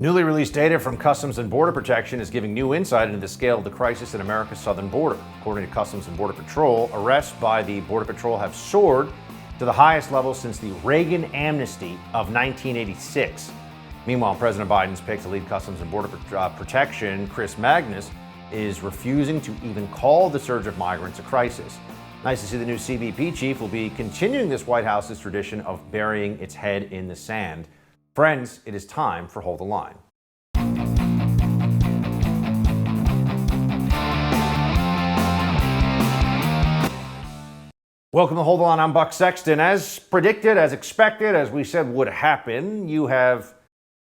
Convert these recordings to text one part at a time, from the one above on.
Newly released data from Customs and Border Protection is giving new insight into the scale of the crisis at America's southern border. According to Customs and Border Patrol, arrests by the Border Patrol have soared to the highest level since the Reagan amnesty of 1986. Meanwhile, President Biden's pick to lead Customs and Border Protection, Chris Magnus, is refusing to even call the surge of migrants a crisis. Nice to see the new CBP chief will be continuing this White House's tradition of burying its head in the sand. Friends, it is time for Hold the Line. Welcome to Hold the Line. I'm Buck Sexton. As predicted, as expected, as we said would happen, you have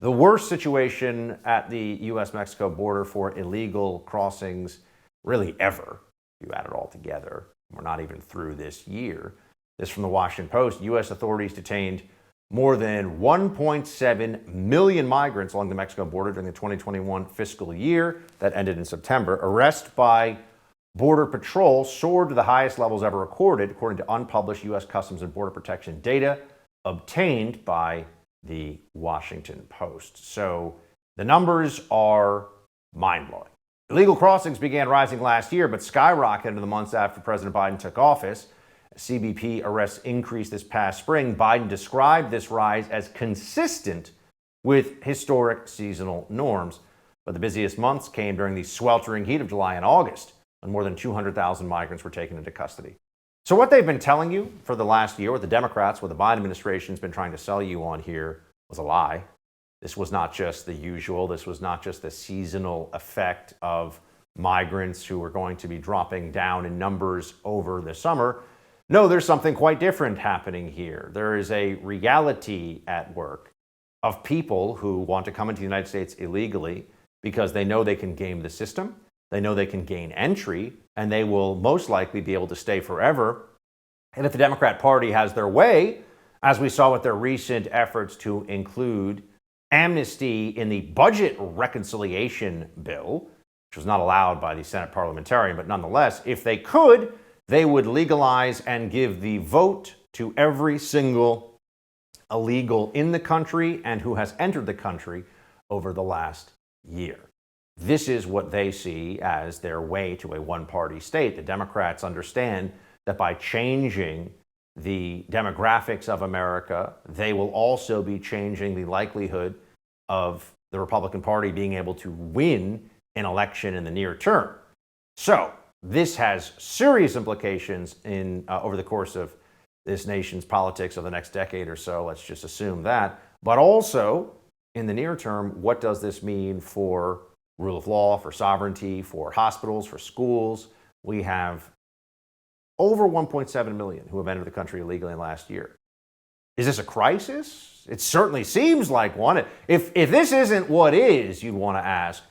the worst situation at the U.S.-Mexico border for illegal crossings really ever. You add it all together. We're not even through this year. This from the Washington Post. U.S. authorities detained more than 1.7 million migrants along the Mexico border during the 2021 fiscal year that ended in September. Arrests by Border Patrol soared to the highest levels ever recorded, according to unpublished U.S. Customs and Border Protection data obtained by the Washington Post. So the numbers are mind-blowing. Illegal crossings began rising last year, but skyrocketed in the months after President Biden took office. CBP arrests increased this past spring. Biden described this rise as consistent with historic seasonal norms. But the busiest months came during the sweltering heat of July and August, when more than 200,000 migrants were taken into custody. So what they've been telling you for the last year, what the Democrats, what the Biden administration has been trying to sell you on here, was a lie. This was not just the usual. This was not just the seasonal effect of migrants who were going to be dropping down in numbers over the summer. No, there's something quite different happening here. There is a reality at work of people who want to come into the United States illegally because they know they can game the system, they know they can gain entry, and they will most likely be able to stay forever. And if the Democrat Party has their way, as we saw with their recent efforts to include amnesty in the budget reconciliation bill, which was not allowed by the Senate parliamentarian, but nonetheless, if they could, they would legalize and give the vote to every single illegal in the country and who has entered the country over the last year. This is what they see as their way to a one-party state. The Democrats understand that by changing the demographics of America, they will also be changing the likelihood of the Republican Party being able to win an election in the near term. So this has serious implications in over the course of this nation's politics of the next decade or so. Let's just assume that. But also, in the near term, what does this mean for rule of law, for sovereignty, for hospitals, for schools? We have over 1.7 million who have entered the country illegally in the last year. Is this a crisis? It certainly seems like one. If this isn't what is, you'd want to ask.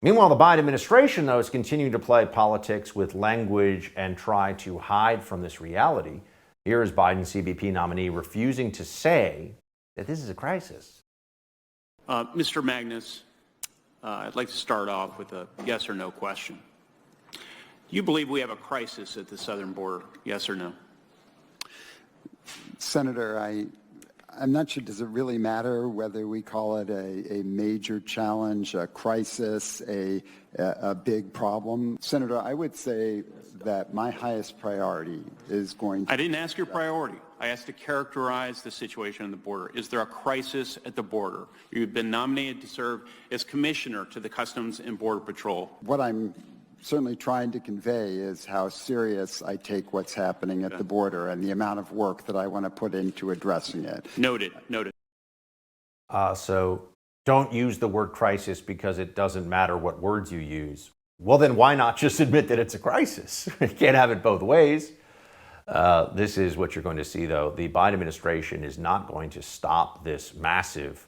Meanwhile, the Biden administration, though, is continuing to play politics with language and try to hide from this reality. Here is Biden's CBP nominee refusing to say that this is a crisis. Mr. Magnus, I'd like to start off with a yes or no question. Do you believe we have a crisis at the southern border? Yes or no? Senator, I'm not sure, does it really matter whether we call it a major challenge, a crisis, a big problem? Senator, I would say that my highest priority is going to... I didn't ask your priority. I asked to characterize the situation on the border. Is there a crisis at the border? You've been nominated to serve as commissioner to the Customs and Border Patrol. What I'm certainly trying to convey is how serious I take what's happening at the border and the amount of work that I want to put into addressing it. Noted. So don't use the word crisis because it doesn't matter what words you use. Well, then why not just admit that it's a crisis? You can't have it both ways. This is what you're going to see, though. The Biden administration is not going to stop this massive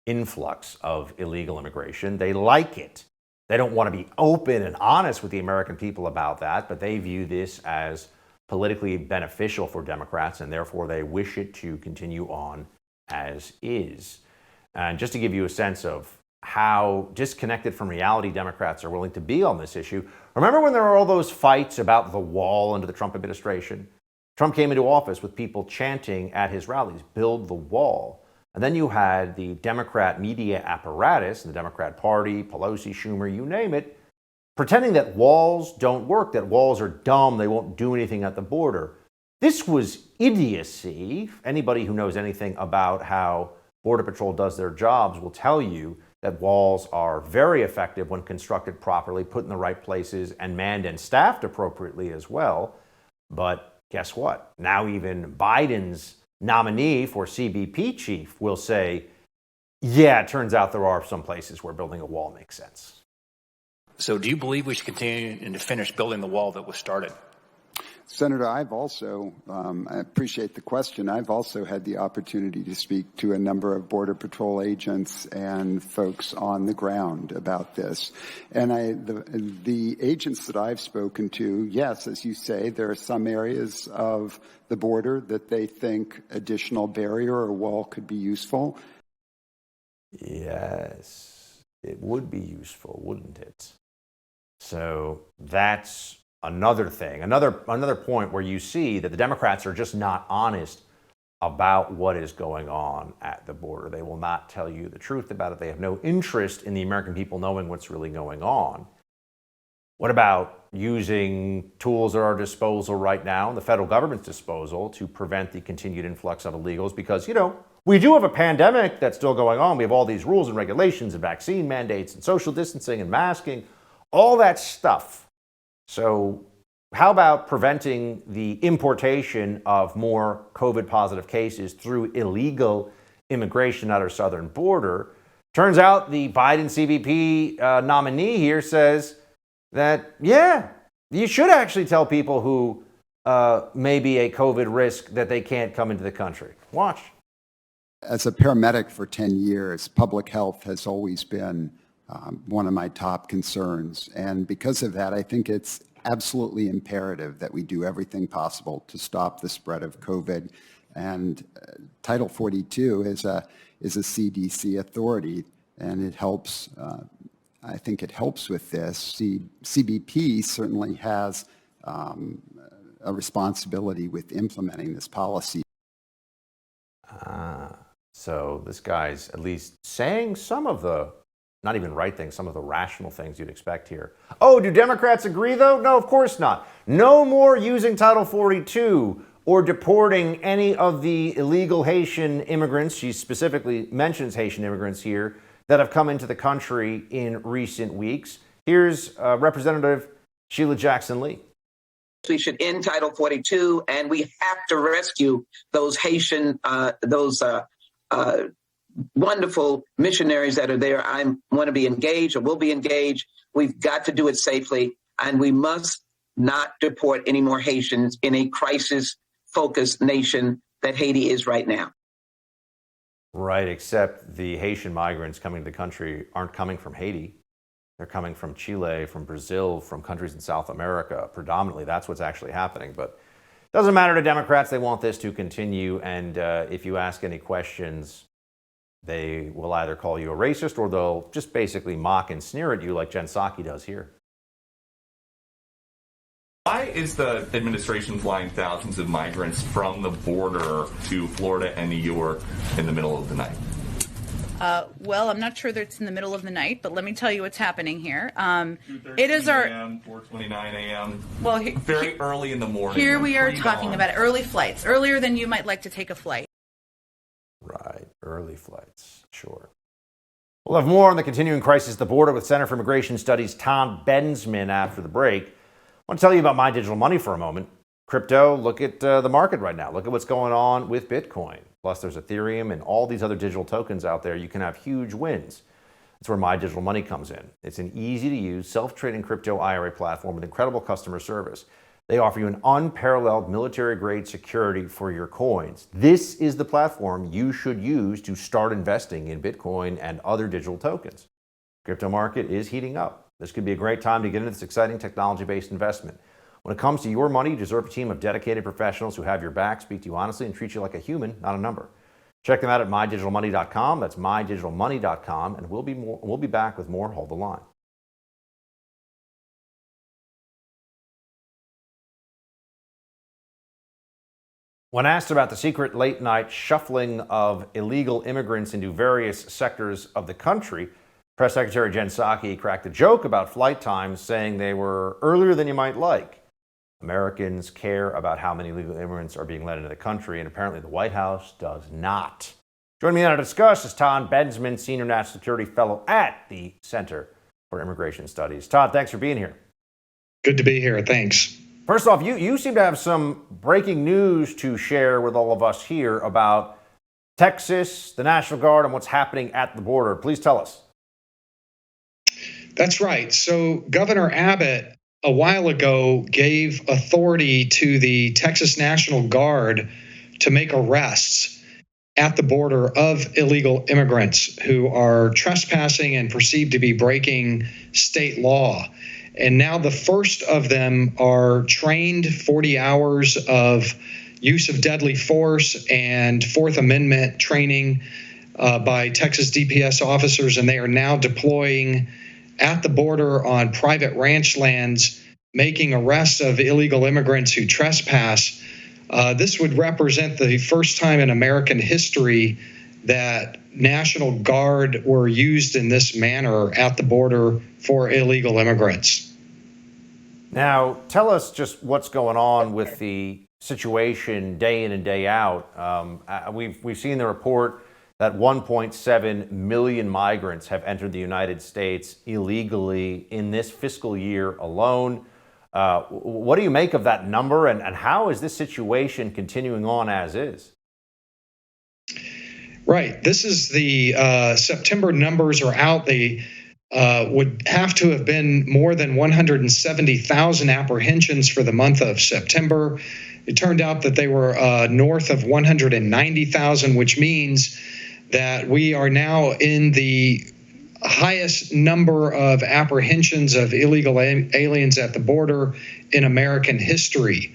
influx of illegal immigration. They like it. They don't want to be open and honest with the American people about that, but they view this as politically beneficial for Democrats, and therefore they wish it to continue on as is. And just to give you a sense of how disconnected from reality Democrats are willing to be on this issue, remember when there were all those fights about the wall under the Trump administration? Trump came into office with people chanting at his rallies, "Build the wall." And then you had the Democrat media apparatus, the Democrat Party, Pelosi, Schumer, you name it, pretending that walls don't work, that walls are dumb, they won't do anything at the border. This was idiocy. Anybody who knows anything about how Border Patrol does their jobs will tell you that walls are very effective when constructed properly, put in the right places, and manned and staffed appropriately as well. But guess what? Now even Biden's nominee for CBP chief will say, yeah, it turns out there are some places where building a wall makes sense. So do you believe we should continue and to finish building the wall that was started? Senator, I've also, I appreciate the question. I've also had the opportunity to speak to a number of Border Patrol agents and folks on the ground about this. And the agents that I've spoken to, yes, as you say, there are some areas of the border that they think additional barrier or wall could be useful. Yes, it would be useful, wouldn't it? So that's another thing, another point where you see that the Democrats are just not honest about what is going on at the border. They will not tell you the truth about it. They have no interest in the American people knowing what's really going on. What about using tools at our disposal right now, the federal government's disposal, to prevent the continued influx of illegals? Because, we do have a pandemic that's still going on. We have all these rules and regulations and vaccine mandates and social distancing and masking, all that stuff. So how about preventing the importation of more COVID positive cases through illegal immigration at our southern border? Turns out the Biden CBP nominee here says that, yeah, you should actually tell people who may be a COVID risk that they can't come into the country. Watch. As a paramedic for 10 years, public health has always been one of my top concerns. And because of that, I think it's absolutely imperative that we do everything possible to stop the spread of COVID. And Title 42 is a CDC authority, and it helps, I think it helps with this. CBP certainly has a responsibility with implementing this policy. So this guy's at least saying some of the, not even right things, some of the rational things you'd expect here. Oh, do Democrats agree though? No, of course not. No more using Title 42 or deporting any of the illegal Haitian immigrants. She specifically mentions Haitian immigrants here that have come into the country in recent weeks. Here's Representative Sheila Jackson Lee. We should end Title 42, and we have to rescue those Haitian, wonderful missionaries that are there. I want to be engaged or will be engaged. We've got to do it safely, and we must not deport any more Haitians in a crisis-focused nation that Haiti is right now. Right, except the Haitian migrants coming to the country aren't coming from Haiti. They're coming from Chile, from Brazil, from countries in South America. Predominantly, that's what's actually happening. But it doesn't matter to Democrats. They want this to continue. And if you ask any questions, they will either call you a racist or they'll just basically mock and sneer at you like Jen Psaki does here. Why is the administration flying thousands of migrants from the border to Florida and New York in the middle of the night? Well, I'm not sure that it's in the middle of the night, but let me tell you what's happening here. It is our 4:29 a.m. Well, very early in the morning. Here we are talking about early flights, earlier than you might like to take a flight. Right, early flights, sure. We'll have more on the continuing crisis at the border with Center for Immigration Studies' Tom BENSMAN after the break. I want to tell you about My Digital Money for a moment. Crypto, look at the market right now. Look at what's going on with Bitcoin. Plus, there's Ethereum and all these other digital tokens out there. You can have huge wins. That's where My Digital Money comes in. It's an easy-to-use, self-trading crypto IRA platform with incredible customer service. They offer you an unparalleled military-grade security for your coins. This is the platform you should use to start investing in Bitcoin and other digital tokens. Crypto market is heating up. This could be a great time to get into this exciting technology-based investment. When it comes to your money, you deserve a team of dedicated professionals who have your back, speak to you honestly, and treat you like a human, not a number. Check them out at mydigitalmoney.com. That's mydigitalmoney.com, and we'll be back with more Hold the Line. When asked about the secret late-night shuffling of illegal immigrants into various sectors of the country, Press Secretary Jen Psaki cracked a joke about flight times, saying they were earlier than you might like. Americans care about how many illegal immigrants are being let into the country, and apparently the White House does not. Joining me now to discuss is TODD BENSMAN, Senior National Security Fellow at the Center for Immigration Studies. Todd, thanks for being here. Good to be here. Thanks. First off, you seem to have some breaking news to share with all of us here about Texas, the National Guard, and what's happening at the border. Please tell us. That's right. So Governor Abbott a while ago gave authority to the Texas National Guard to make arrests at the border of illegal immigrants who are trespassing and perceived to be breaking state law. And now the first of them are trained 40 hours of use of deadly force and Fourth Amendment training by Texas DPS officers, and they are now deploying at the border on private ranch lands, making arrests of illegal immigrants who trespass. This would represent the first time in American history that National Guard were used in this manner at the border for illegal immigrants. Now, tell us just what's going on with the situation day in and day out. We've seen the report that 1.7 million migrants have entered the United States illegally in this fiscal year alone. What do you make of that number, and how is this situation continuing on as is? Right. This is the September numbers are out. They would have to have been more than 170,000 apprehensions for the month of September. It turned out that they were north of 190,000, which means that we are now in the highest number of apprehensions of illegal aliens at the border in American history.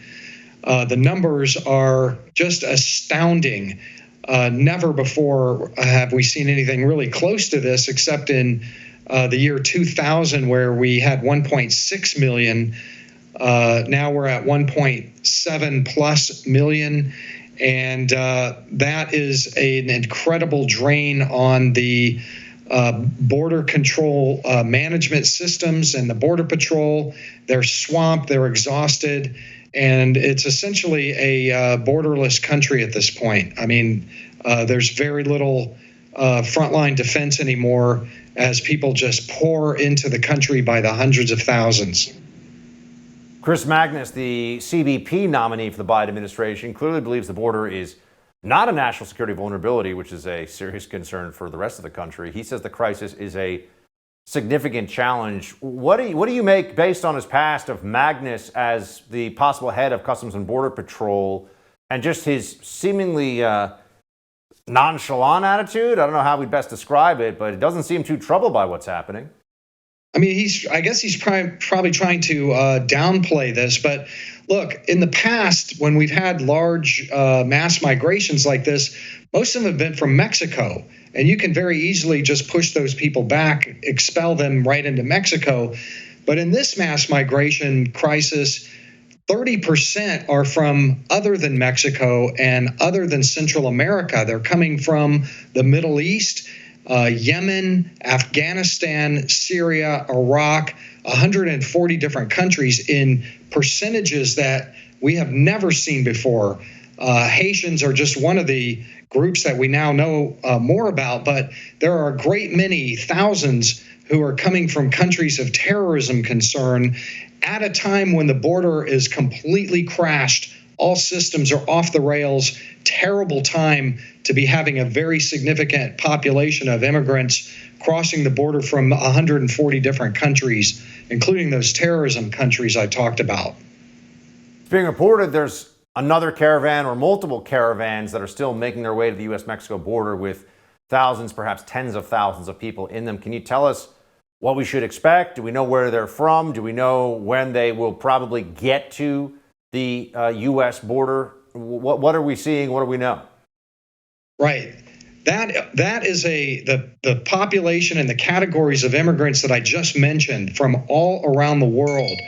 The numbers are just astounding. Never before have we seen anything really close to this, except in the year 2000, where we had 1.6 million. Now we're at 1.7 plus million. And that is an incredible drain on the border control management systems and the Border Patrol. They're swamped, they're exhausted, and it's essentially a borderless country at this point. I mean, there's very little frontline defense anymore as people just pour into the country by the hundreds of thousands. Chris Magnus, the CBP nominee for the Biden administration, clearly believes the border is not a national security vulnerability, which is a serious concern for the rest of the country. He says the crisis is a significant challenge. What do you make, based on his past, of Magnus as the possible head of Customs and Border Patrol and just his seemingly nonchalant attitude? I don't know how we'd best describe it, but it doesn't seem too troubled by what's happening. I mean, I guess he's probably trying to downplay this. But look, in the past, when we've had large mass migrations like this, most of them have been from Mexico. And you can very easily just push those people back, expel them right into Mexico. But in this mass migration crisis, 30% are from other than Mexico and other than Central America. They're coming from the Middle East, Yemen, Afghanistan, Syria, Iraq, 140 different countries in percentages that we have never seen before. Haitians are just one of the groups that we now know more about, but there are a great many thousands who are coming from countries of terrorism concern at a time when the border is completely crashed. All systems are off the rails. Terrible time to be having a very significant population of immigrants crossing the border from 140 different countries, including those terrorism countries I talked about. It's being reported there's another caravan or multiple caravans that are still making their way to the U.S.-Mexico border with thousands, perhaps tens of thousands of people in them. Can you tell us what we should expect? Do we know where they're from? Do we know when they will probably get to the U.S. border? What are we seeing? What do we know? Right. That is the population and the categories of immigrants that I just mentioned from all around the world.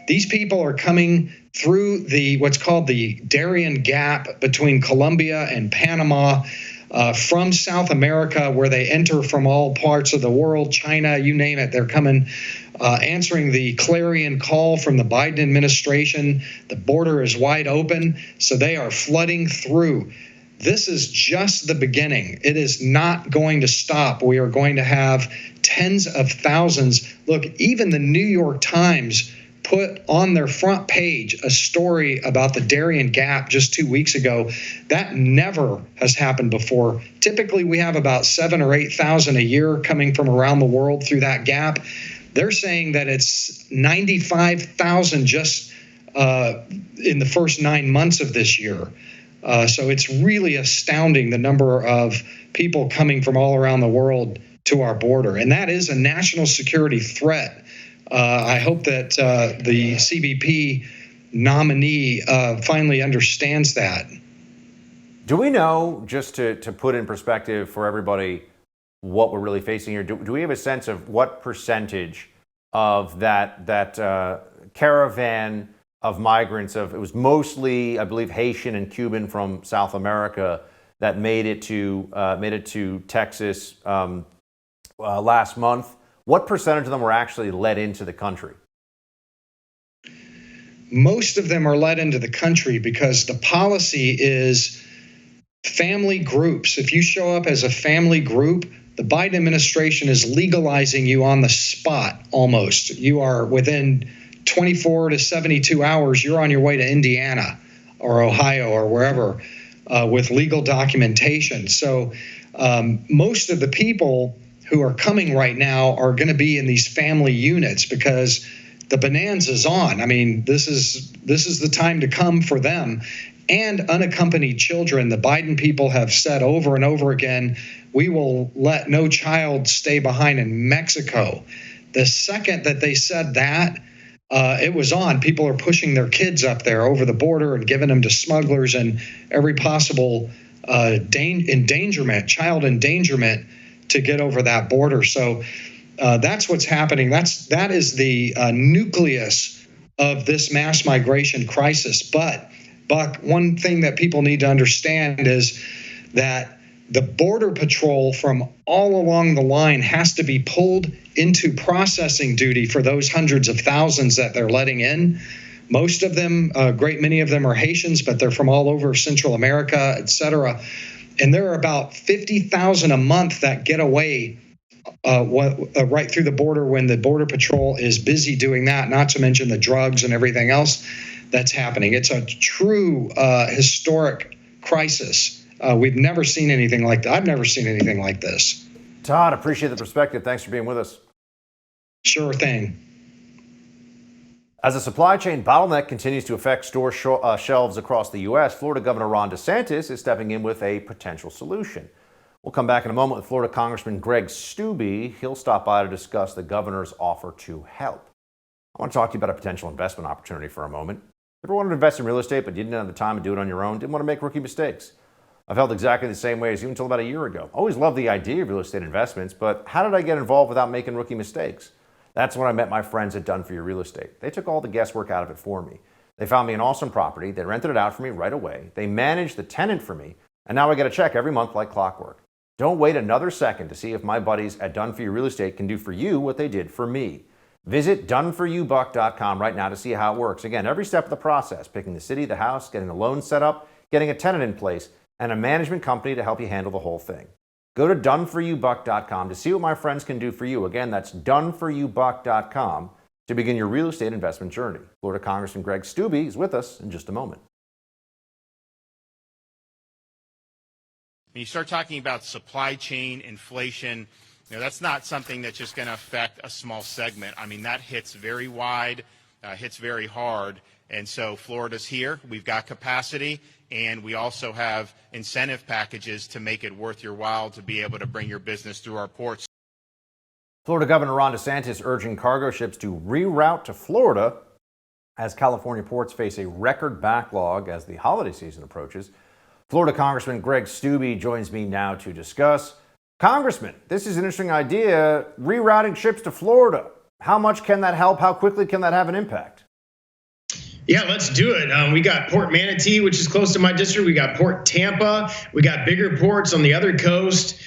These people are coming through what's called the Darien Gap between Colombia and Panama, from South America, where they enter from all parts of the world, China, you name it. They're coming, answering the clarion call from the Biden administration. The border is wide open, so they are flooding through. This is just the beginning. It is not going to stop. We are going to have tens of thousands. Look, even the New York Times put on their front page a story about the Darien Gap just 2 weeks ago. That never has happened before. Typically, we have about 7,000 or 8,000 a year coming from around the world through that gap. They're saying that it's 95,000 just in the first 9 months of this year. So it's really astounding, the number of people coming from all around the world to our border. And that is a national security threat. I hope that the CBP nominee finally understands that. Do we know, just to put in perspective for everybody, what we're really facing here? Do we have a sense of what percentage of that caravan of migrants, it was mostly, I believe, Haitian and Cuban from South America, that made it to Texas last month? What percentage of them were actually let into the country? Most of them are let into the country because the policy is family groups. If you show up as a family group, the Biden administration is legalizing you on the spot almost. You are within 24 to 72 hours, you're on your way to Indiana or Ohio or wherever with legal documentation. So most of the people who are coming right now are going to be in these family units because the bonanza's on. I mean, this is the time to come for them. And unaccompanied children, the Biden people have said over and over again, we will let no child stay behind in Mexico. The second that they said that, it was on. People are pushing their kids up there over the border and giving them to smugglers and every possible endangerment, child endangerment, to get over that border. So that's what's happening. That is the nucleus of this mass migration crisis. But, Buck, one thing that people need to understand is that the Border Patrol from all along the line has to be pulled into processing duty for those hundreds of thousands that they're letting in. Most of them, a great many of them are Haitians, but they're from all over Central America, et cetera. And there are about 50,000 a month that get away right through the border when the Border Patrol is busy doing that, not to mention the drugs and everything else that's happening. It's a true historic crisis. We've never seen anything like that. I've never seen anything like this. Todd, appreciate the perspective. Thanks for being with us. Sure thing. As the supply chain bottleneck continues to affect store shelves across the U.S., Florida Governor Ron DeSantis is stepping in with a potential solution. We'll come back in a moment with Florida Congressman Greg Steube. He'll stop by to discuss the governor's offer to help. I want to talk to you about a potential investment opportunity for a moment. Ever wanted to invest in real estate but you didn't have the time to do it on your own? Didn't want to make rookie mistakes? I felt exactly the same way as you until about a year ago. Always loved the idea of real estate investments, but how did I get involved without making rookie mistakes? That's when I met my friends at Done For You Real Estate. They took all the guesswork out of it for me. They found me an awesome property. They rented it out for me right away. They managed the tenant for me, and now I get a check every month like clockwork. Don't wait another second to see if my buddies at Done For You Real Estate can do for you what they did for me. Visit doneforyoubuck.com right now to see how it works. Again, every step of the process, picking the city, the house, getting a loan set up, getting a tenant in place, and a management company to help you handle the whole thing. Go to doneforyoubuck.com to see what my friends can do for you. Again, that's doneforyoubuck.com to begin your real estate investment journey. Florida Congressman Greg Steube is with us in just a moment. When you start talking about supply chain inflation, that's not something that's just going to affect a small segment. I mean, that hits very wide, hits very hard. And so Florida's here. We've got capacity. And we also have incentive packages to make it worth your while to be able to bring your business through our ports. Florida Governor Ron DeSantis urging cargo ships to reroute to Florida as California ports face a record backlog as the holiday season approaches. Florida Congressman Greg Steube joins me now to discuss. Congressman, this is an interesting idea, rerouting ships to Florida. How much can that help? How quickly can that have an impact? Yeah, let's do it. We got Port Manatee, which is close to my district. We got Port Tampa. We got bigger ports on the other coast.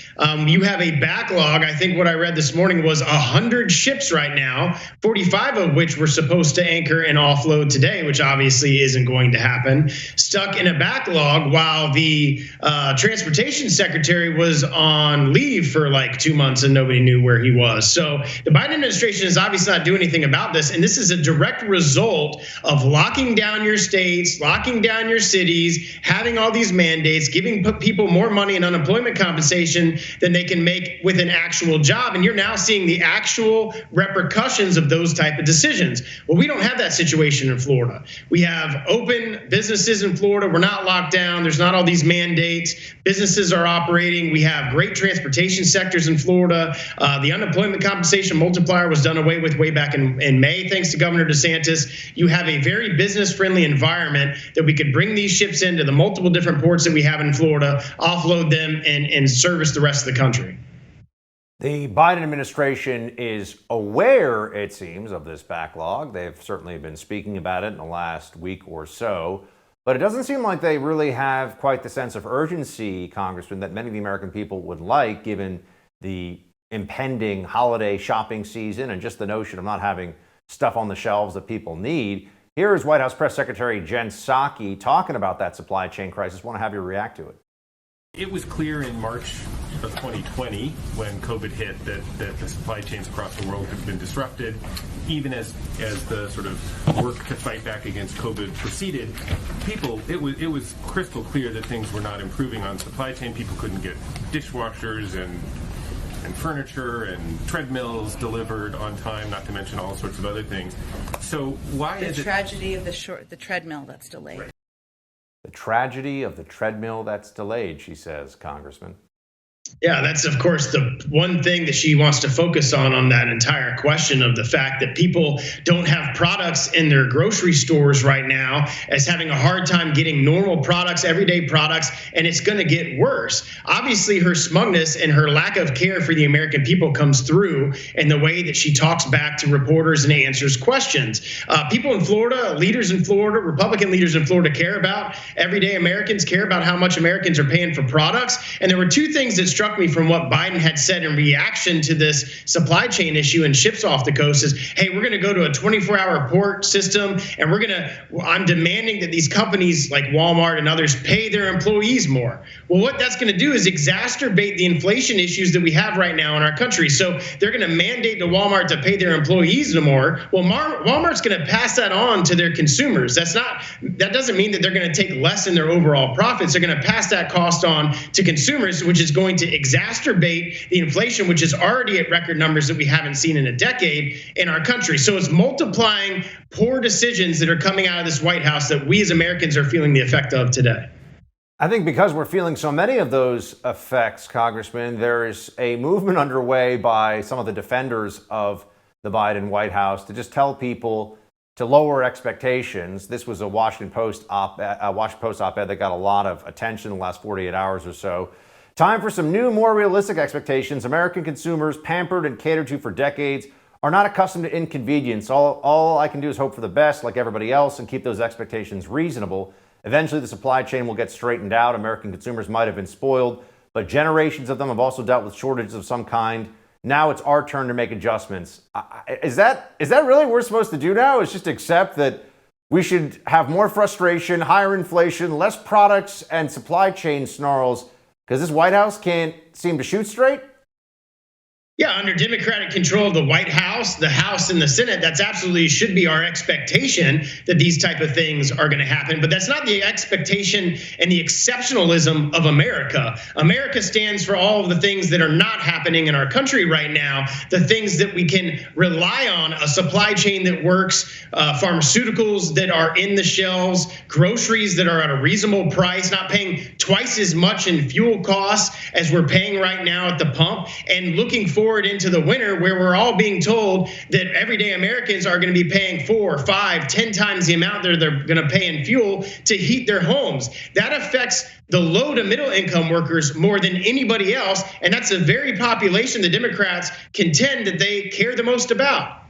You have a backlog. I think what I read this morning was 100 ships right now, 45 of which were supposed to anchor and offload today, which obviously isn't going to happen, stuck in a backlog while the transportation secretary was on leave for like 2 months and nobody knew where he was. So the Biden administration is obviously not doing anything about this. And this is a direct result of locking down your states, locking down your cities, having all these mandates, giving people more money in unemployment compensation than they can make with an actual job. And you're now seeing the actual repercussions of those type of decisions. Well, we don't have that situation in Florida. We have open businesses in Florida. We're not locked down. There's not all these mandates. Businesses are operating. We have great transportation sectors in Florida. The unemployment compensation multiplier was done away with way back in May, thanks to Governor DeSantis. You have a very business-friendly environment that we could bring these ships into the multiple different ports that we have in Florida, offload them, and service the rest of the country. The Biden administration is aware, it seems, of this backlog. They've certainly been speaking about it in the last week or so. But it doesn't seem like they really have quite the sense of urgency, Congressman, that many of the American people would like, given the impending holiday shopping season and just the notion of not having stuff on the shelves that people need. Here is White House Press Secretary Jen Psaki talking about that supply chain crisis. I want to have you react to it. It was clear in March of 2020 when COVID hit that the supply chains across the world had been disrupted. Even as the sort of work to fight back against COVID proceeded, it was crystal clear that things were not improving on supply chain. People couldn't get dishwashers and furniture and treadmills delivered on time, not to mention all sorts of other things. So why is it... The tragedy of the treadmill that's delayed. Right. The tragedy of the treadmill that's delayed, she says, Congressman. Yeah, that's, of course, the one thing that she wants to focus on that entire question of the fact that people don't have products in their grocery stores right now, as having a hard time getting normal products, everyday products, and it's going to get worse. Obviously, her smugness and her lack of care for the American people comes through in the way that she talks back to reporters and answers questions. People in Florida, leaders in Florida, Republican leaders in Florida care about everyday Americans, care about how much Americans are paying for products. And there were two things that struck me from what Biden had said in reaction to this supply chain issue and ships off the coast is, hey, we're going to go to a 24-hour port system, and I'm demanding that these companies like Walmart and others pay their employees more. Well, what that's going to do is exacerbate the inflation issues that we have right now in our country. So they're going to mandate to Walmart to pay their employees more. Well, Walmart's going to pass that on to their consumers. That doesn't mean that they're going to take less in their overall profits. They're going to pass that cost on to consumers, which is going to exacerbate the inflation, which is already at record numbers that we haven't seen in a decade in our country. So it's multiplying poor decisions that are coming out of this White House that we as Americans are feeling the effect of today. I think because we're feeling so many of those effects, Congressman, there is a movement underway by some of the defenders of the Biden White House to just tell people to lower expectations. This was a Washington Post op-ed that got a lot of attention in the last 48 hours or so. Time for some new, more realistic expectations. American consumers, pampered and catered to for decades, are not accustomed to inconvenience. All I can do is hope for the best, like everybody else, and keep those expectations reasonable. Eventually, the supply chain will get straightened out. American consumers might have been spoiled, but generations of them have also dealt with shortages of some kind. Now it's our turn to make adjustments. Is that really what we're supposed to do now? Is just accept that we should have more frustration, higher inflation, less products, and supply chain snarls because this White House can't seem to shoot straight? Yeah, under Democratic control of the White House, the House, and the Senate, that's absolutely should be our expectation that these type of things are going to happen. But that's not the expectation and the exceptionalism of America. America stands for all of the things that are not happening in our country right now, the things that we can rely on, a supply chain that works, pharmaceuticals that are in the shelves, groceries that are at a reasonable price, not paying twice as much in fuel costs as we're paying right now at the pump, and looking forward into the winter where we're all being told that everyday Americans are going to be paying 4, 5, 10 times the amount that they're going to pay in fuel to heat their homes. That affects the low to middle income workers more than anybody else. And that's the very population the Democrats contend that they care the most about.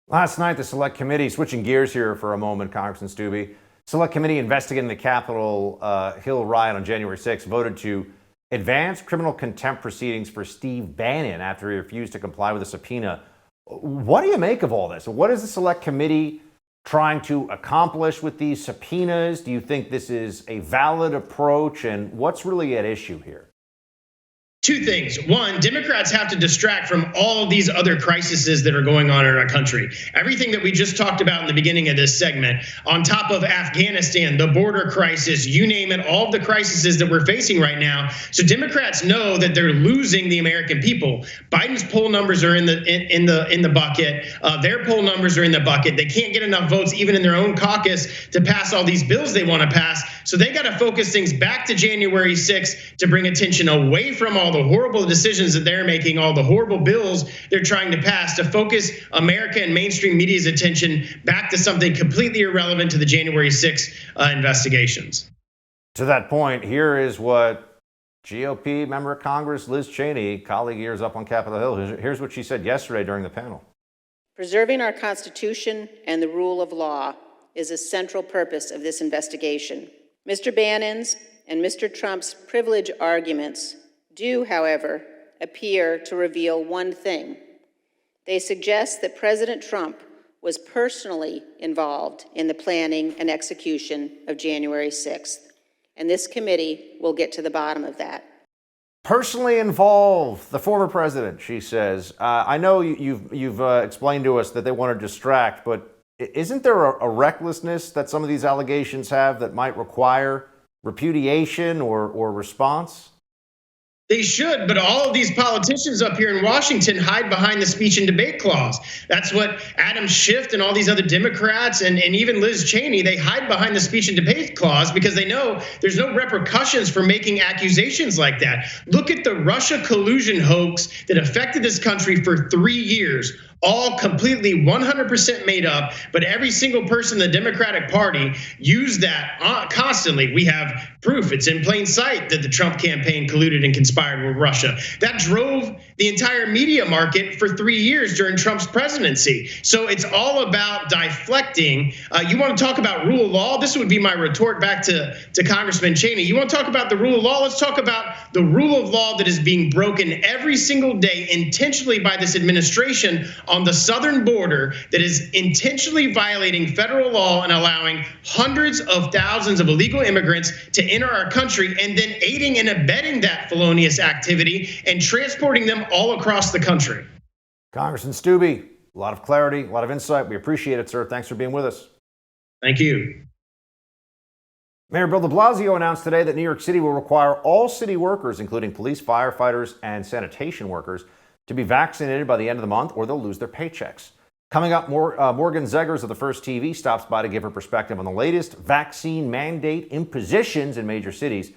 Last night, the Select Committee, switching gears here for a moment, Congressman Stubbe, Select Committee investigating the Capitol Hill riot on January 6th voted to advance criminal contempt proceedings for Steve Bannon after he refused to comply with a subpoena. What do you make of all this? What is the Select Committee trying to accomplish with these subpoenas? Do you think this is a valid approach? And what's really at issue here? Two things. One, Democrats have to distract from all of these other crises that are going on in our country. Everything that we just talked about in the beginning of this segment, on top of Afghanistan, the border crisis, you name it, all of the crises that we're facing right now. So Democrats know that they're losing the American people. Biden's poll numbers are in the bucket. Their poll numbers are in the bucket. They can't get enough votes, even in their own caucus, to pass all these bills they want to pass. So they got to focus things back to January 6th to bring attention away from all the horrible decisions that they're making, all the horrible bills they're trying to pass, to focus America and mainstream media's attention back to something completely irrelevant to the January 6th investigations. To that point, here is what GOP member of Congress Liz Cheney, colleague years up on Capitol Hill, here's what she said yesterday during the panel. Preserving our Constitution and the rule of law is a central purpose of this investigation. Mr. Bannon's and Mr. Trump's privilege arguments do, however, appear to reveal one thing. They suggest that President Trump was personally involved in the planning and execution of January 6th, and this committee will get to the bottom of that. Personally involved, the former president, she says. I know you've explained to us that they want to distract, but isn't there a recklessness that some of these allegations have that might require repudiation or response? They should, but all of these politicians up here in Washington hide behind the speech and debate clause. That's what Adam Schiff and all these other Democrats and even Liz Cheney, they hide behind the speech and debate clause because they know there's no repercussions for making accusations like that. Look at the Russia collusion hoax that affected this country for 3 years. All completely 100% made up, but every single person in the Democratic Party used that constantly. We have proof, it's in plain sight, that the Trump campaign colluded and conspired with Russia. That drove the entire media market for 3 years during Trump's presidency. So it's all about deflecting. You want to talk about rule of law? This would be my retort back to Congressman Cheney. You want to talk about the rule of law? Let's talk about the rule of law that is being broken every single day intentionally by this administration on the southern border, that is intentionally violating federal law and allowing hundreds of thousands of illegal immigrants to enter our country, and then aiding and abetting that felonious activity and transporting them all across the country. Congressman Stubbe, a lot of clarity, a lot of insight. We appreciate it, sir. Thanks for being with us. Thank you. Mayor Bill de Blasio announced today that New York City will require all city workers, including police, firefighters, and sanitation workers, to be vaccinated by the end of the month or they'll lose their paychecks. Coming up, Morgan Zegers of the First TV stops by to give her perspective on the latest vaccine mandate impositions in major cities.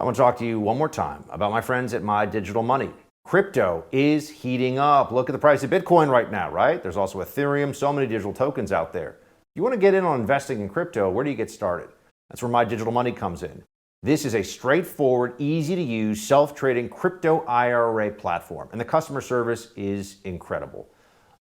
I want to talk to you one more time about my friends at My Digital Money. Crypto is heating up. Look at the price of Bitcoin right now, right? There's also Ethereum, so many digital tokens out there. If you want to get in on investing in crypto, where do you get started? That's where My Digital Money comes in. This is a straightforward, easy-to-use, self-trading crypto IRA platform, and the customer service is incredible.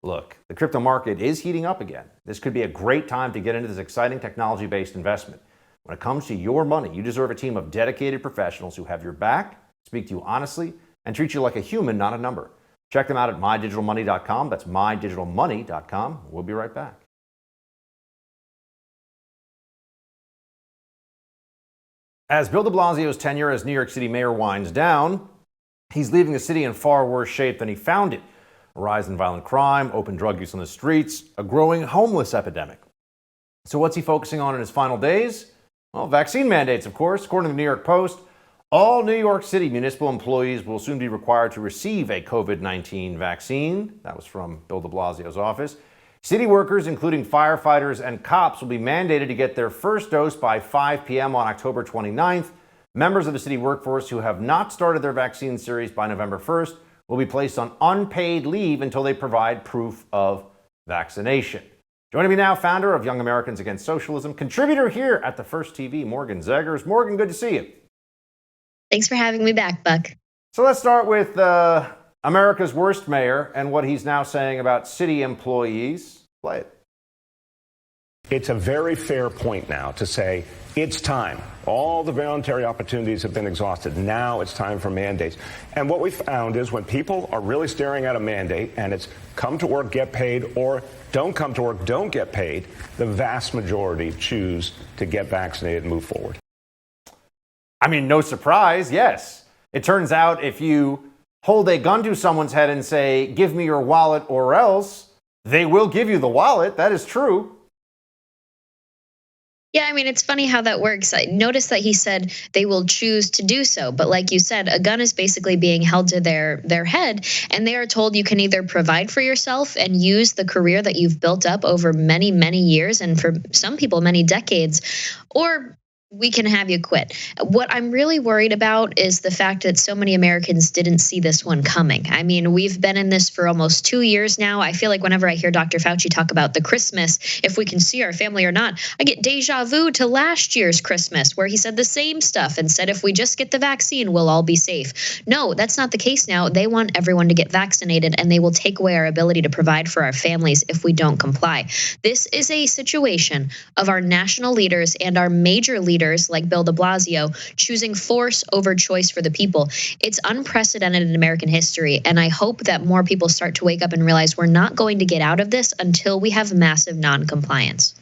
Look, the crypto market is heating up again. This could be a great time to get into this exciting technology-based investment. When it comes to your money, you deserve a team of dedicated professionals who have your back, speak to you honestly, and treat you like a human, not a number. Check them out at mydigitalmoney.com. That's mydigitalmoney.com. We'll be right back. As Bill de Blasio's tenure as New York City mayor winds down, he's leaving the city in far worse shape than he found it. A rise in violent crime, open drug use on the streets, a growing homeless epidemic. So what's he focusing on in his final days? Well, vaccine mandates, of course. According to the New York Post, all New York City municipal employees will soon be required to receive a COVID-19 vaccine. That was from Bill de Blasio's office. City workers, including firefighters and cops, will be mandated to get their first dose by 5 p.m. on October 29th. Members of the city workforce who have not started their vaccine series by November 1st will be placed on unpaid leave until they provide proof of vaccination. Joining me now, founder of Young Americans Against Socialism, contributor here at the First TV, Morgan Zegers. Morgan, good to see you. Thanks for having me back, Buck. So let's start with America's worst mayor and what he's now saying about city employees. Play it. It's a very fair point now to say it's time. All the voluntary opportunities have been exhausted. Now it's time for mandates. And what we found is when people are really staring at a mandate and it's come to work, get paid, or don't come to work, don't get paid, the vast majority choose to get vaccinated and move forward. I mean, no surprise, yes. It turns out if you hold a gun to someone's head and say, give me your wallet or else, they will give you the wallet. That is true. Yeah, I mean, it's funny how that works. I noticed that he said they will choose to do so. But like you said, a gun is basically being held to their head, and they are told you can either provide for yourself and use the career that you've built up over many, many years, and for some people, many decades, or we can have you quit. What I'm really worried about is the fact that so many Americans didn't see this one coming. I mean, we've been in this for almost 2 years now. I feel like whenever I hear Dr. Fauci talk about the Christmas, if we can see our family or not, I get deja vu to last year's Christmas where he said the same stuff and said, if we just get the vaccine, we'll all be safe. No, that's not the case now. They want everyone to get vaccinated, and they will take away our ability to provide for our families if we don't comply. This is a situation of our national leaders and our major leaders like Bill de Blasio choosing force over choice for the people. It's unprecedented in American history, and I hope that more people start to wake up and realize we're not going to get out of this until we have massive non-compliance.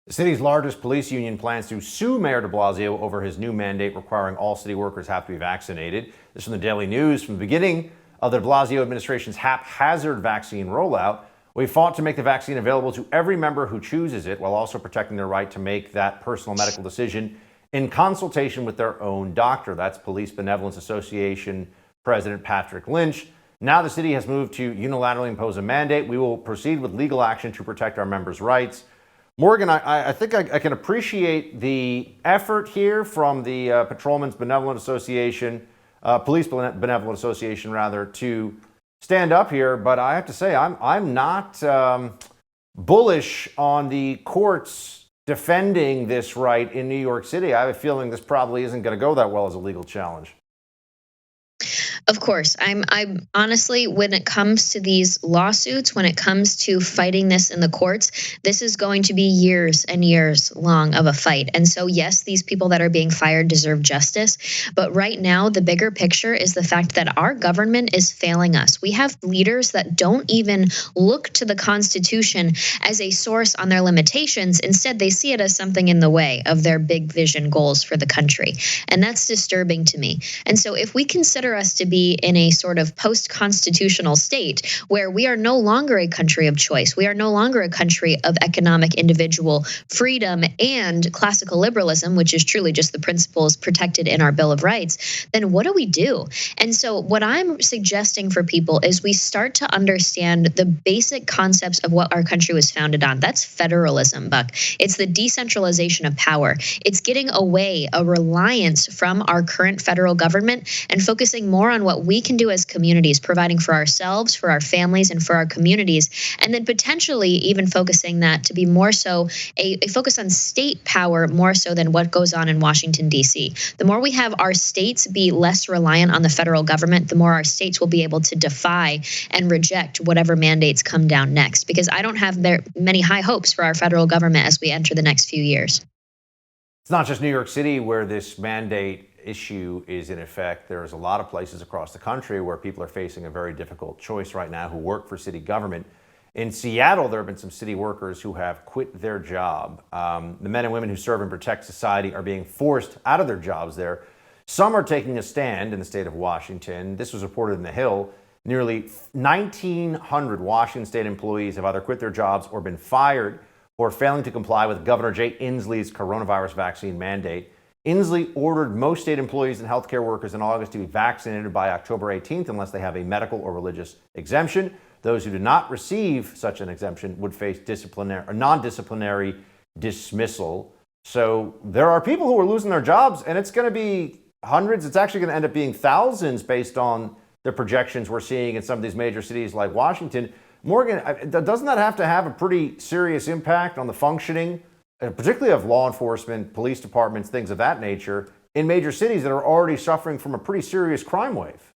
The city's largest police union plans to sue Mayor de Blasio over his new mandate requiring all city workers have to be vaccinated. This from the Daily News. From the beginning of the de Blasio administration's haphazard vaccine rollout, we fought to make the vaccine available to every member who chooses it, while also protecting their right to make that personal medical decision in consultation with their own doctor. That's Police Benevolence Association President Patrick Lynch. Now the city has moved to unilaterally impose a mandate. We will proceed with legal action to protect our members' rights. Morgan, I think I can appreciate the effort here from the Patrolmen's Benevolent Association, Police Benevolent Association, rather, to stand up here. But I have to say, I'm not bullish on the courts defending this right in New York City. I have a feeling this probably isn't going to go that well as a legal challenge. Of course, I'm honestly, when it comes to these lawsuits, when it comes to fighting this in the courts, this is going to be years and years long of a fight. And so, yes, these people that are being fired deserve justice. But right now, the bigger picture is the fact that our government is failing us. We have leaders that don't even look to the Constitution as a source on their limitations. Instead, they see it as something in the way of their big vision goals for the country. And that's disturbing to me. And so if we consider us to be in a sort of post-constitutional state where we are no longer a country of choice, we are no longer a country of economic individual freedom and classical liberalism, which is truly just the principles protected in our Bill of Rights, then what do we do? And so what I'm suggesting for people is we start to understand the basic concepts of what our country was founded on. That's federalism, Buck. It's the decentralization of power. It's getting away a reliance from our current federal government and focusing more on what we can do as communities, providing for ourselves, for our families, and for our communities, and then potentially even focusing that to be more so a focus on state power more so than what goes on in Washington, D.C. The more we have our states be less reliant on the federal government, the more our states will be able to defy and reject whatever mandates come down next, because I don't have many high hopes for our federal government as we enter the next few years. It's not just New York City where this mandate issue is in effect. There's a lot of places across the country where people are facing a very difficult choice right now who work for city government. In Seattle, there have been some city workers who have quit their job. The men and women who serve and protect society are being forced out of their jobs there. Some are taking a stand in the state of Washington. This was reported in The Hill. Nearly 1,900 Washington state employees have either quit their jobs or been fired for failing to comply with Governor Jay Inslee's coronavirus vaccine mandate. Inslee ordered most state employees and healthcare workers in August to be vaccinated by October 18th unless they have a medical or religious exemption. Those who do not receive such an exemption would face disciplinary or non-disciplinary dismissal. So there are people who are losing their jobs, and it's going to be hundreds. It's actually going to end up being thousands based on the projections we're seeing in some of these major cities like Washington. Morgan, doesn't that have to have a pretty serious impact on the functioning, particularly of law enforcement, police departments, things of that nature, in major cities that are already suffering from a pretty serious crime wave?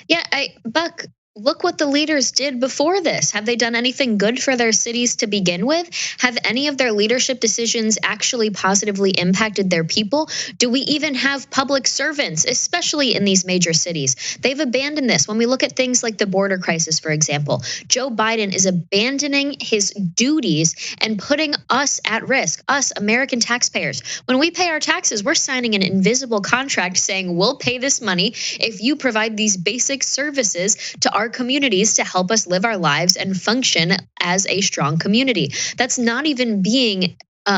Yeah, Buck, look what the leaders did before this. Have they done anything good for their cities to begin with? Have any of their leadership decisions actually positively impacted their people? Do we even have public servants, especially in these major cities? They've abandoned this. When we look at things like the border crisis, for example, Joe Biden is abandoning his duties and putting us at risk, us American taxpayers. When we pay our taxes, we're signing an invisible contract saying we'll pay this money if you provide these basic services to our communities to help us live our lives and function as a strong community. That's not even being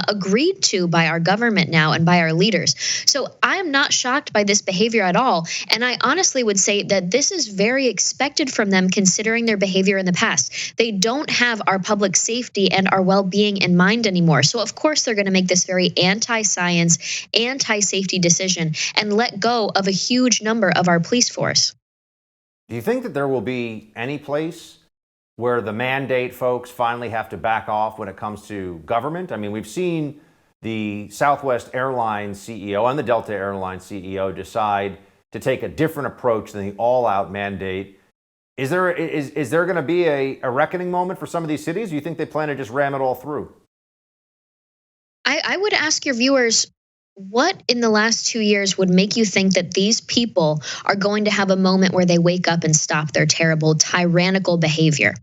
agreed to by our government now and by our leaders. So I'm not shocked by this behavior at all. And I honestly would say that this is very expected from them considering their behavior in the past. They don't have our public safety and our well-being in mind anymore. So of course they're going to make this very anti-science, anti-safety decision and let go of a huge number of our police force. Do you think that there will be any place where the mandate folks finally have to back off when it comes to government? I mean, we've seen the Southwest Airlines CEO and the Delta Airlines CEO decide to take a different approach than the all-out mandate. Is there going to be a reckoning moment for some of these cities? Do you think they plan to just ram it all through? I would ask your viewers, what in the last 2 years would make you think that these people are going to have a moment where they wake up and stop their terrible, tyrannical behavior?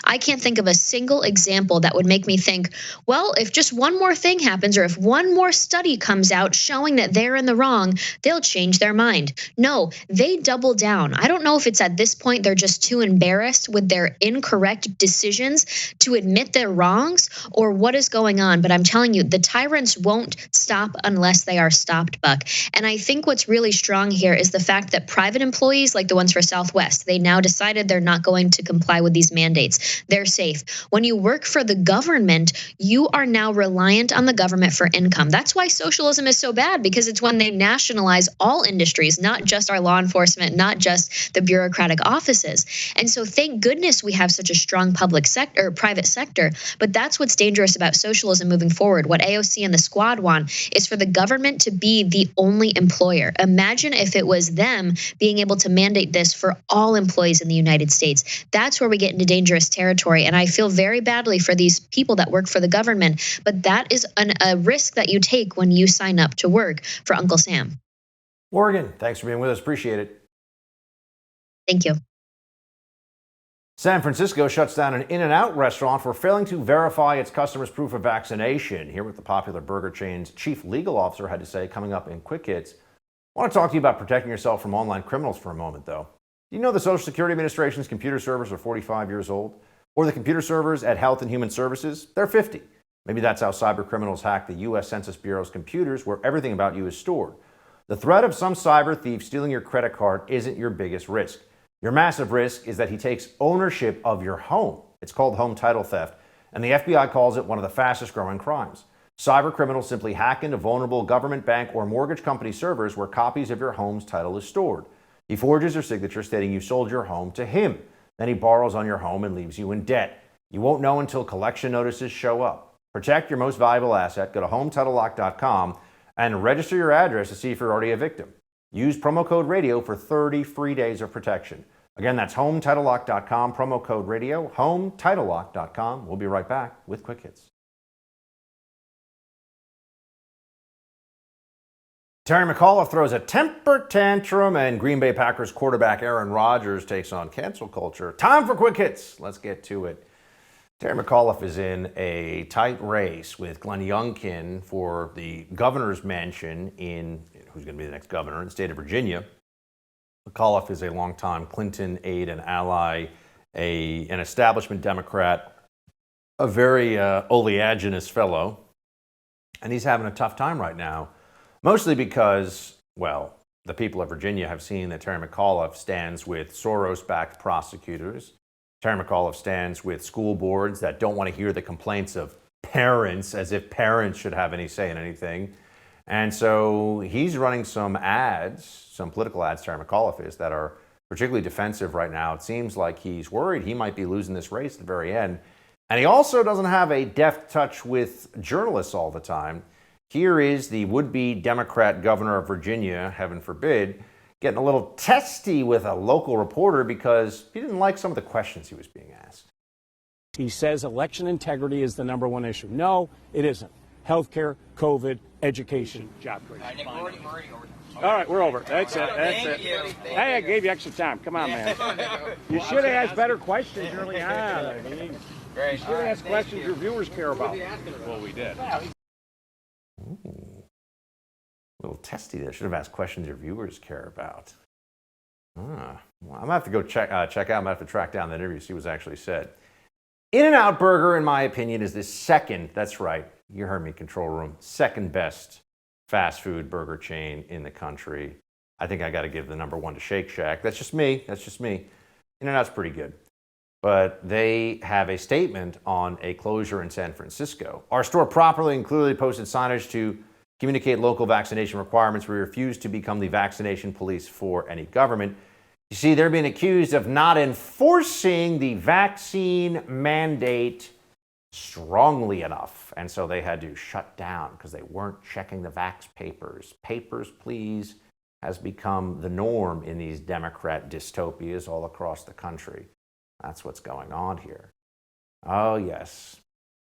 I can't think of a single example that would make me think, well, if just one more thing happens or if one more study comes out showing that they're in the wrong, they'll change their mind. No, they double down. I don't know if it's at this point they're just too embarrassed with their incorrect decisions to admit their wrongs or what is going on. But I'm telling you, the tyrants won't stop unless they are stopped, Buck. And I think what's really strong here is the fact that private employees, like the ones for Southwest, they now decided they're not going to comply with these mandates. They're safe. When you work for the government, you are now reliant on the government for income. That's why socialism is so bad, because it's when they nationalize all industries, not just our law enforcement, not just the bureaucratic offices. And so thank goodness we have such a strong public sector or private sector. But that's what's dangerous about socialism moving forward. What AOC and the squad want is for the government to be the only employer. Imagine if it was them being able to mandate this for all employees in the United States. That's where we get into dangerous territory. And I feel very badly for these people that work for the government, but that is a risk that you take when you sign up to work for Uncle Sam. Morgan, thanks for being with us. Appreciate it. Thank you. San Francisco shuts down an In-N-Out restaurant for failing to verify its customers' proof of vaccination. Hear what the popular burger chain's chief legal officer had to say coming up in Quick Hits. I want to talk to you about protecting yourself from online criminals for a moment, though. Do you know the Social Security Administration's computer servers are 45 years old? Or the computer servers at Health and Human Services? They're 50. Maybe that's how cyber criminals hack the U.S. Census Bureau's computers where everything about you is stored. The threat of some cyber thief stealing your credit card isn't your biggest risk. Your massive risk is that he takes ownership of your home. It's called home title theft, and the FBI calls it one of the fastest growing crimes. Cyber criminals simply hack into vulnerable government, bank, or mortgage company servers where copies of your home's title is stored. He forges your signature stating you sold your home to him. Then he borrows on your home and leaves you in debt. You won't know until collection notices show up. Protect your most valuable asset. Go to HometitleLock.com and register your address to see if you're already a victim. Use promo code RADIO for 30 free days of protection. Again, that's HometitleLock.com, promo code RADIO, HometitleLock.com. We'll be right back with Quick Hits. Terry McAuliffe throws a temper tantrum, and Green Bay Packers quarterback Aaron Rodgers takes on cancel culture. Time for Quick Hits. Let's get to it. Terry McAuliffe is in a tight race with Glenn Youngkin for the governor's mansion in, who's going to be the next governor in the state of Virginia. McAuliffe is a longtime Clinton aide and ally, an establishment Democrat, a very oleaginous fellow, and he's having a tough time right now. Mostly because, well, the people of Virginia have seen that Terry McAuliffe stands with Soros-backed prosecutors. Terry McAuliffe stands with school boards that don't want to hear the complaints of parents, as if parents should have any say in anything. And so he's running some ads, some political ads, Terry McAuliffe is, that are particularly defensive right now. It seems like he's worried he might be losing this race at the very end. And he also doesn't have a deft touch with journalists all the time. Here is the would-be Democrat governor of Virginia, heaven forbid, getting a little testy with a local reporter because he didn't like some of the questions he was being asked. He says election integrity is the number one issue. No, it isn't. Healthcare, COVID, education, job creation. All right, we're over. That's it. That's it. Hey, I gave you extra time. Come on, man. You should have asked better questions early on. I mean, you should have asked questions your viewers care about. Well, we did. Ooh. A little testy there. Should have asked questions your viewers care about. Well, I'm going to have to go check out. I'm going to have to track down that interview, see what's actually said. In-N-Out Burger, in my opinion, is the second, that's right, you heard me, control room, second best fast food burger chain in the country. I think I got to give the number one to Shake Shack. That's just me. In-N-Out's pretty good. But they have a statement on a closure in San Francisco. Our store properly and clearly posted signage to communicate local vaccination requirements. We refuse to become the vaccination police for any government. You see, they're being accused of not enforcing the vaccine mandate strongly enough. And so they had to shut down because they weren't checking the vax papers. Papers, please, has become the norm in these Democrat dystopias all across the country. That's what's going on here. Oh, yes.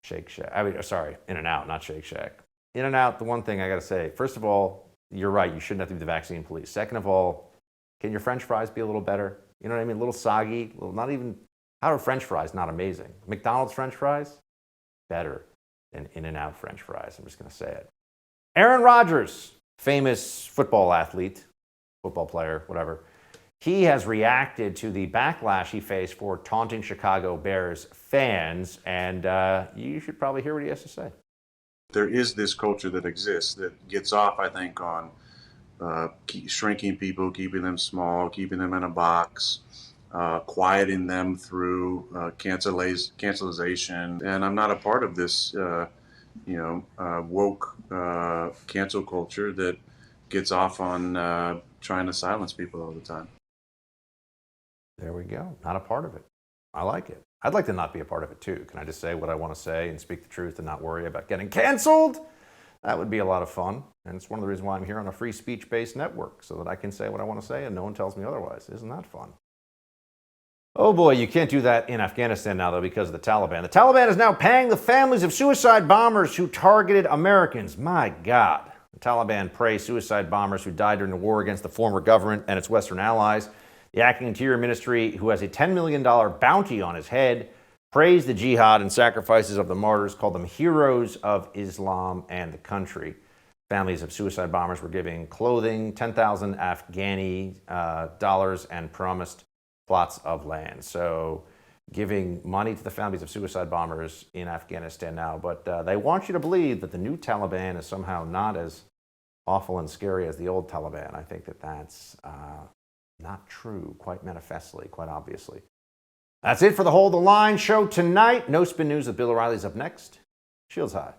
Shake Shack. In-N-Out, not Shake Shack. In-N-Out, the one thing I got to say, first of all, you're right. You shouldn't have to be the vaccine police. Second of all, can your French fries be a little better? You know what I mean? A little soggy, not even, how are French fries not amazing? McDonald's French fries, better than In-N-Out French fries. I'm just going to say it. Aaron Rodgers, famous football athlete, football player, whatever. He has reacted to the backlash he faced for taunting Chicago Bears fans, and you should probably hear what he has to say. There is this culture that exists that gets off, I think, on shrinking people, keeping them small, keeping them in a box, quieting them through cancelization. And I'm not a part of this, woke cancel culture that gets off on trying to silence people all the time. There we go. Not a part of it. I like it. I'd like to not be a part of it too. Can I just say what I want to say and speak the truth and not worry about getting canceled? That would be a lot of fun. And it's one of the reasons why I'm here on a free speech-based network, so that I can say what I want to say and no one tells me otherwise. Isn't that fun? Oh boy, you can't do that in Afghanistan now, though, because of the Taliban. The Taliban is now paying the families of suicide bombers who targeted Americans. My God. The Taliban praised suicide bombers who died during the war against the former government and its Western allies. The acting Interior Ministry, who has a $10 million bounty on his head, praised the jihad and sacrifices of the martyrs, called them heroes of Islam and the country. Families of suicide bombers were giving clothing, 10,000 Afghani dollars, and promised plots of land. So giving money to the families of suicide bombers in Afghanistan now. But they want you to believe that the new Taliban is somehow not as awful and scary as the old Taliban. I think that that's not true, quite manifestly, quite obviously. That's it for the Hold the Line show tonight. No Spin News with Bill O'Reilly's up next. Shields high.